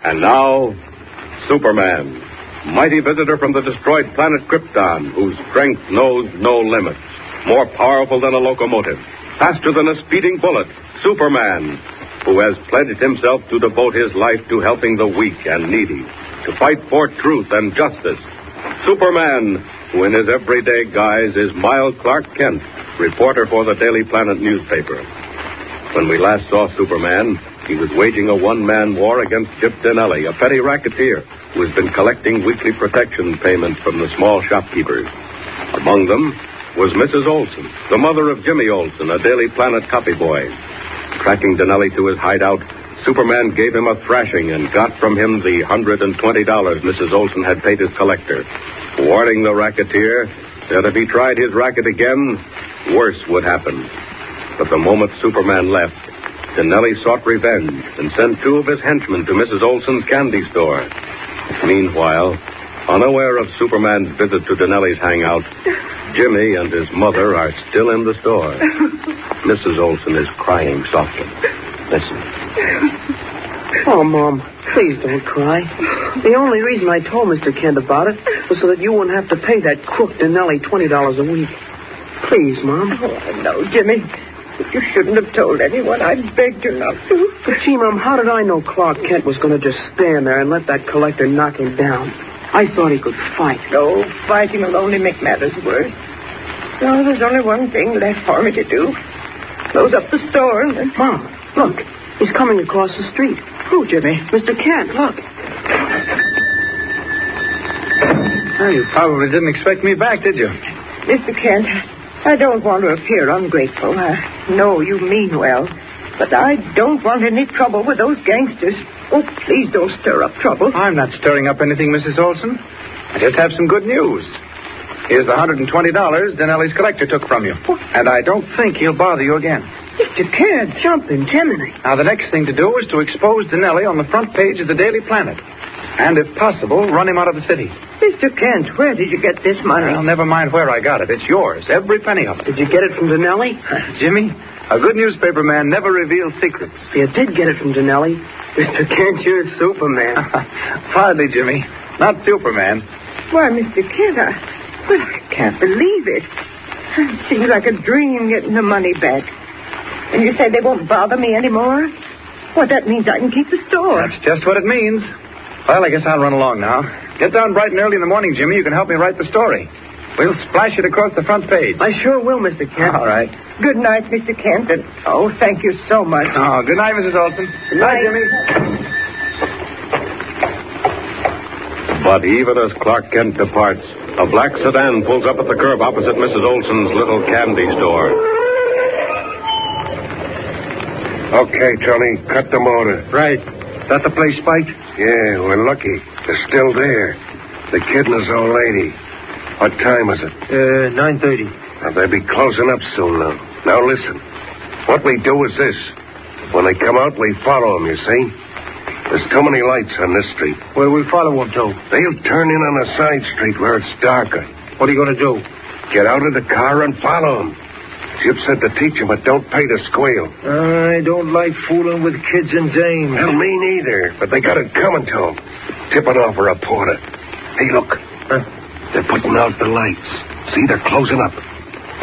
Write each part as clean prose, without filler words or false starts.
And now, Superman, mighty visitor from the destroyed planet Krypton, whose strength knows no limits. More powerful than a locomotive, faster than a speeding bullet. Superman, who has pledged himself to devote his life to helping the weak and needy, to fight for truth and justice. Superman, who in his everyday guise is mild Clark Kent, reporter for the Daily Planet newspaper. When we last saw Superman, he was waging a one-man war against Chip Donelli, a petty racketeer who has been collecting weekly protection payments from the small shopkeepers. Among them was Mrs. Olson, the mother of Jimmy Olson, a Daily Planet copyboy. Tracking Donelli to his hideout, Superman gave him a thrashing and got from him the $120 Mrs. Olson had paid his collector, warning the racketeer that if he tried his racket again, worse would happen. But the moment Superman left, Donelli sought revenge and sent two of his henchmen to Mrs. Olson's candy store. Meanwhile, unaware of Superman's visit to Donelli's hangout, Jimmy and his mother are still in the store. Mrs. Olson is crying softly. Listen. Oh, Mom, please don't cry. The only reason I told Mr. Kent about it was so that you wouldn't have to pay that crook Donelli $20 a week. Please, Mom. Oh, no, Jimmy. You shouldn't have told anyone. I begged you not to. But, gee, Mom, how did I know Clark Kent was going to just stand there and let that collector knock him down? I thought he could fight. No, fighting will only make matters worse. No, there's only one thing left for me to do. Close up the store and then... Mom, look. He's coming across the street. Who, Jimmy? Mr. Kent, look. Well, you probably didn't expect me back, did you? Mr. Kent, I don't want to appear ungrateful. I know you mean well. But I don't want any trouble with those gangsters. Oh, please don't stir up trouble. I'm not stirring up anything, Mrs. Olson. I just have some good news. Here's the $120 Donelli's collector took from you. What? And I don't think he'll bother you again. Mr. Kent, Jumping Jiminy. Now, the next thing to do is to expose Donelli on the front page of the Daily Planet. And, if possible, run him out of the city. Mr. Kent, where did you get this money? Well, never mind where I got it. It's yours, every penny of it. Did you get it from Donelli? Jimmy, a good newspaper man never reveals secrets. You did get it from Donelli. Mr. Kent, you're Superman. Hardly, Jimmy. Not Superman. Why, Mr. Kent, I can't believe it. It seems like a dream getting the money back. And you say they won't bother me anymore? Well, that means I can keep the store. That's just what it means. Well, I guess I'll run along now. Get down bright and early in the morning, Jimmy. You can help me write the story. We'll splash it across the front page. I sure will, Mr. Kent. All right. Good night, Mr. Kent. And, oh, thank you so much. Oh, good night, Mrs. Olson. Good night, Jimmy. But even as Clark Kent departs, a black sedan pulls up at the curb opposite Mrs. Olson's little candy store. Okay, Tony, cut the motor. Right. That the place, Spike? Yeah, we're lucky. They're still there. The kid and his old lady. What time is it? 9:30. Now, they'll be closing up soon now. Now, listen. What we do is this. When they come out, we follow them, you see? There's too many lights on this street. Where we follow them to? They'll turn in on a side street where it's darker. What are you going to do? Get out of the car and follow them. Chip said to teach them, but don't pay to squeal. I don't like fooling with kids and dames. Well, me neither, but they got it coming to them. Tip it off a reporter. Hey, look. They're putting out the lights. See, they're closing up.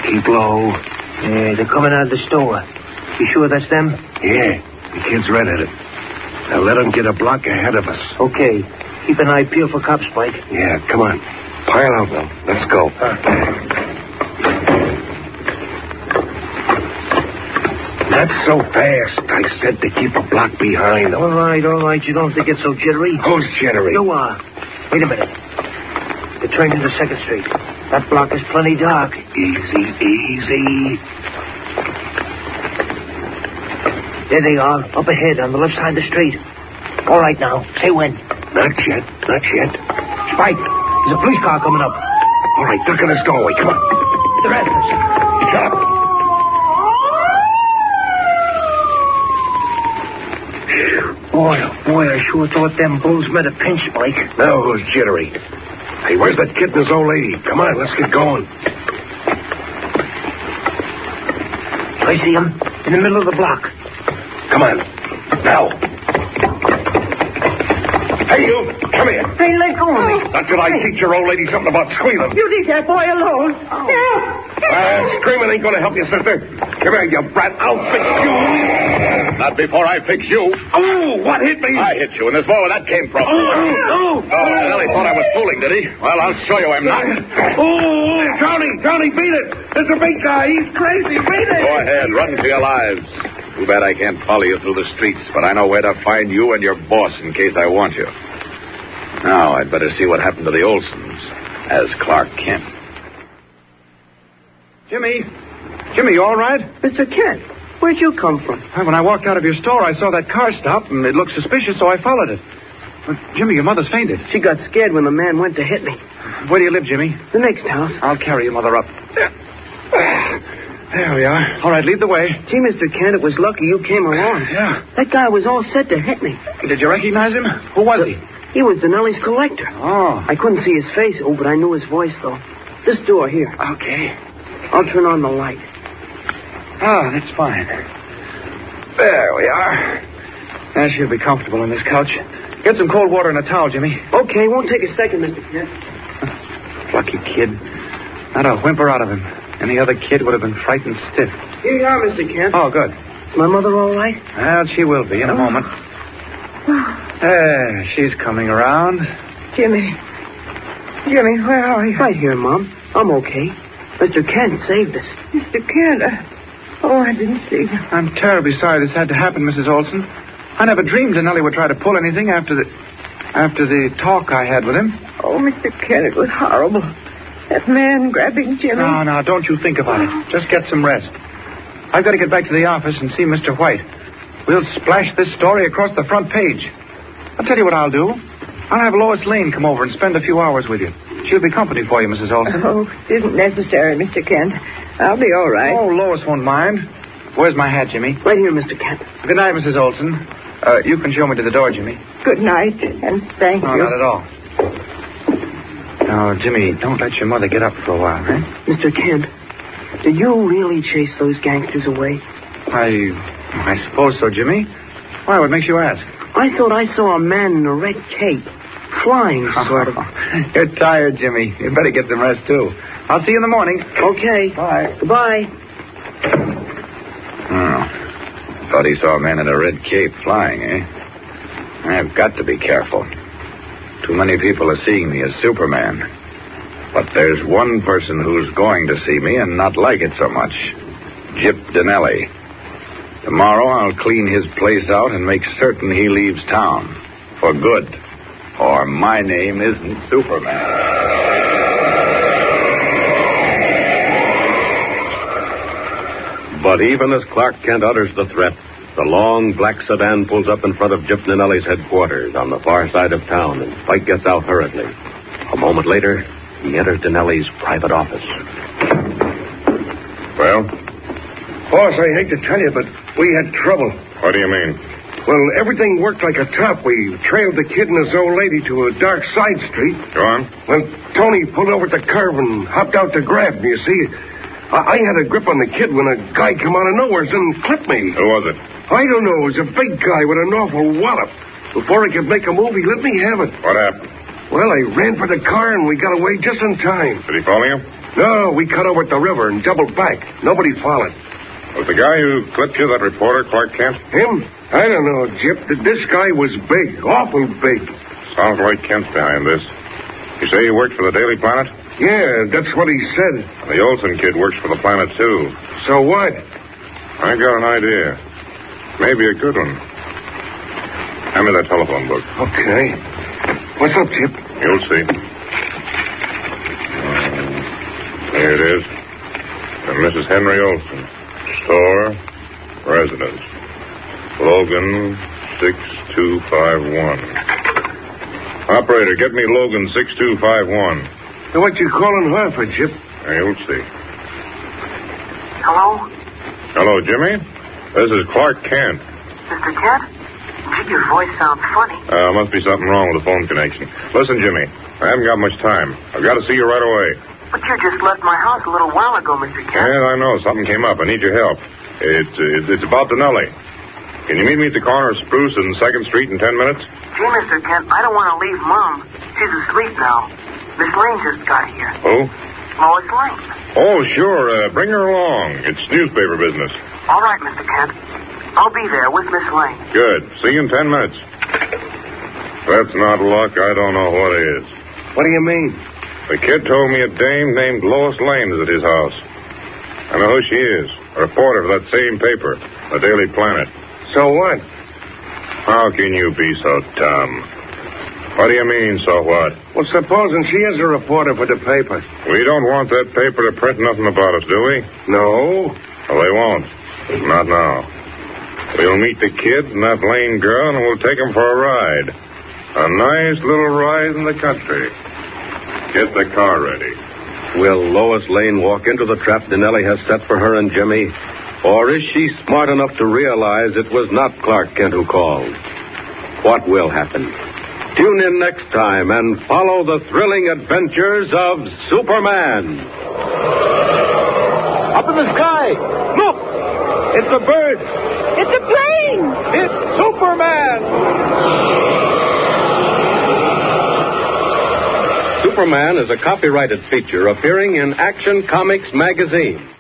Keep low. Yeah, they're coming out of the store. You sure that's them? Yeah, the kid's red at it. Now let them get a block ahead of us. Okay. Keep an eye peeled for cops, Spike. Yeah, come on. Pile out now. Let's go. Not so fast. I said to keep a block behind them. All right. You don't have to get so jittery. Who's jittery? You are. Wait a minute. They turned into 2nd Street. That block is plenty dark. Easy. There they are, up ahead on the left side of the street. All right now. Say when. Not yet. Spike, there's a police car coming up. All right, look at this doorway. Come on. They're after us. Shut up. Boy, I sure thought them bulls met a pinch, Spike. Now who's jittery? Hey, where's that kid and his old lady? Come on, let's get going. I see him in the middle of the block. Come on. Now. Hey, you. Come here. Hey, let go of me. That's what I teach your old lady something about squealing. You leave that boy alone. Help! Screaming ain't going to help you, sister. Come here, you brat. I'll fix you. Not before I fix you. Oh, what hit me? I hit you, and there's more where that came from. Oh, Donelli thought I was fooling, did he? Well, I'll show you I'm not. Drowning, beat it. There's a big guy. He's crazy. Beat it. Go ahead, run for your lives. Too bad I can't follow you through the streets, but I know where to find you and your boss in case I want you. Now, I'd better see what happened to the Olsons as Clark Kent. Jimmy, you all right? Mr. Kent, where'd you come from? When I walked out of your store, I saw that car stop, and it looked suspicious, so I followed it. But, Jimmy, your mother's fainted. She got scared when the man went to hit me. Where do you live, Jimmy? The next house. I'll carry your mother up. There we are. All right, lead the way. Gee, Mr. Kent, it was lucky you came along. Yeah. That guy was all set to hit me. Did you recognize him? Who was he? He was Donelli's collector. Oh. I couldn't see his face, but I knew his voice, though. This door here. Okay. I'll turn on the light. Ah, that's fine. There we are. Now she'll be comfortable on this couch. Get some cold water and a towel, Jimmy. Okay, won't take a second, Mr. Kent. Lucky kid. Not a whimper out of him. Any other kid would have been frightened stiff. Here you are, Mr. Kent. Oh, good. Is my mother all right? Well, she will be in a moment. There, she's coming around. Jimmy, where are you? Right here, Mom. I'm okay. Mr. Kent saved us. Mr. Kent, I didn't see you. I'm terribly sorry this had to happen, Mrs. Olson. I never dreamed Donelli would try to pull anything after the talk I had with him. Oh, Mr. Kent, it was horrible. That man grabbing Jimmy. No, don't you think about it. Just get some rest. I've got to get back to the office and see Mr. White. We'll splash this story across the front page. I'll tell you what I'll do. I'll have Lois Lane come over and spend a few hours with you. She'll be company for you, Mrs. Olson. Oh, it isn't necessary, Mr. Kent. I'll be all right. Oh, Lois won't mind. Where's my hat, Jimmy? Right here, Mr. Kent. Good night, Mrs. Olson. You can show me to the door, Jimmy. Good night, and thank No, you. not at all. Now, Jimmy, don't let your mother get up for a while, eh? Mr. Kent, did you really chase those gangsters away? I suppose so, Jimmy. Why, what makes you ask? I thought I saw a man in a red cape. Flying, sort of. You're tired, Jimmy. You better get some rest, too. I'll see you in the morning. Okay. Bye. Goodbye. Thought he saw a man in a red cape flying, eh? I've got to be careful. Too many people are seeing me as Superman. But there's one person who's going to see me and not like it so much. Gyp Donelli. Tomorrow I'll clean his place out and make certain he leaves town. For good. Or my name isn't Superman. But even as Clark Kent utters the threat, the long black sedan pulls up in front of Gyp Donelli's headquarters on the far side of town, and Spike gets out hurriedly. A moment later, he enters Donelli's private office. Well? Boss, I hate to tell you, but we had trouble. What do you mean? Well, everything worked like a top. We trailed the kid and his old lady to a dark side street. Go on. Well, Tony pulled over at the curb and hopped out to grab me, you see. I had a grip on the kid when a guy come out of nowhere and clipped me. Who was it? I don't know. It was a big guy with an awful wallop. Before I could make a move, he let me have it. What happened? Well, I ran for the car and we got away just in time. Did he follow you? No, we cut over at the river and doubled back. Nobody followed. Was the guy who clipped you that reporter, Clark Kent? Him? I don't know, Gyp. This guy was big. Awful big. Sounds like Kent's behind this. You say he worked for the Daily Planet? Yeah, that's what he said. The Olsen kid works for the Planet, too. So what? I got an idea. Maybe a good one. Hand me that telephone book. Okay. What's up, Gyp? You'll see. There it is. And Mrs. Henry Olsen. Store, residence. Logan, 6251. Operator, get me Logan 6251. So what you calling her for, Gyp? You'll see. Hello? Hello, Jimmy. This is Clark Kent. Mr. Kent? Gee, your voice sounds funny. Must be something wrong with the phone connection. Listen, Jimmy, I haven't got much time. I've got to see you right away. But you just left my house a little while ago, Mr. Kent. Yeah, I know. Something came up. I need your help. It's about Donelli. Can you meet me at the corner of Spruce and 2nd Street in 10 minutes? Gee, Mr. Kent, I don't want to leave Mom. She's asleep now. Miss Lane just got here. Who? Lois Lane. Oh, sure. Bring her along. It's newspaper business. All right, Mr. Kent. I'll be there with Miss Lane. Good. See you in 10 minutes. That's not luck. I don't know what is. What do you mean? The kid told me a dame named Lois Lane is at his house. I know who she is. A reporter for that same paper, the Daily Planet. So what? How can you be so dumb? What do you mean, so what? Well, supposing she is a reporter for the paper. We don't want that paper to print nothing about us, do we? No. Well, they won't. Not now. We'll meet the kid and that Lane girl, and we'll take them for a ride. A nice little ride in the country. Get the car ready. Will Lois Lane walk into the trap Donelli has set for her and Jimmy? Or is she smart enough to realize it was not Clark Kent who called? What will happen? Tune in next time and follow the thrilling adventures of Superman. Up in the sky! Look! It's a bird! It's a plane! It's Superman! Superman is a copyrighted feature appearing in Action Comics magazine.